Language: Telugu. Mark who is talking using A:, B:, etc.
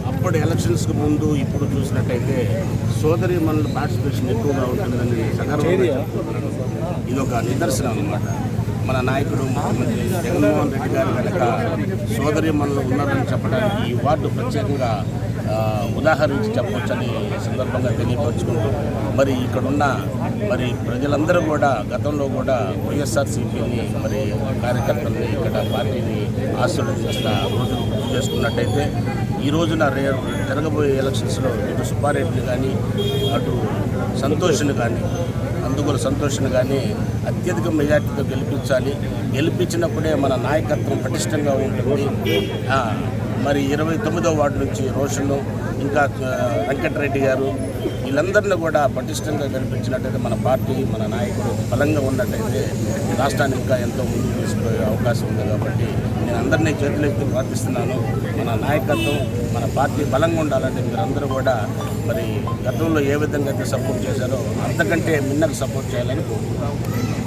A: అప్పుడు ఎలక్షన్స్కి ముందు ఇప్పుడు చూసినట్టయితే సోదరి మనల పార్టిసిపేషన్ ఎక్కువగా ఉంటుందని సగర్వంగా చెప్తున్నాను. ఇది ఒక నిదర్శనం అన్నమాట. మన నాయకుడు ముఖ్యమంత్రి జగన్మోహన్ రెడ్డి గారు కనుక సోదరి మనలు ఉన్నారని చెప్పడానికి ఈ వార్డు ప్రత్యేకంగా ఉదాహరించి చెప్పవచ్చని సందర్భంగా తెలియపరుచుకుంటూ మరి ఇక్కడున్న ప్రజలందరూ కూడా గతంలో కూడా వైఎస్ఆర్సీపీని కార్యకర్తల్ని ఇక్కడ పార్టీని ఆశీర్వదించిన రోజులు గుర్తు చేసుకున్నట్టయితే ఈ రోజున జరగబోయే ఎలక్షన్స్లో ఇటు సుబ్బారెడ్డిని కానీ అటు సంతోష్ని కానీ అందుగుల సంతోష్ని కానీ అత్యధిక మెజార్టీతో గెలిపించినప్పుడే మన నాయకత్వం పటిష్టంగా ఉంటుంది. 29వ వార్డు నుంచి రోషను ఇంకా వెంకటరెడ్డి గారు వీళ్ళందరినీ కూడా పటిష్టంగా గెలిపించినట్టయితే మన పార్టీ మన నాయకుడు బలంగా ఉన్నట్టయితే రాష్ట్రాన్ని ఇంకా ఎంతో ముందుకు తీసుకుపోయే అవకాశం ఉంది. కాబట్టి నేను అందరినీ చేతులెత్తి ప్రార్థిస్తున్నాను. మన నాయకత్వం మన పార్టీ బలంగా ఉండాలంటే మీరందరూ కూడా గతంలో ఏ విధంగా అయితే సపోర్ట్ చేశారో అంతకంటే మిన్నకు సపోర్ట్ చేయాలని కోరుకుంటున్నాను.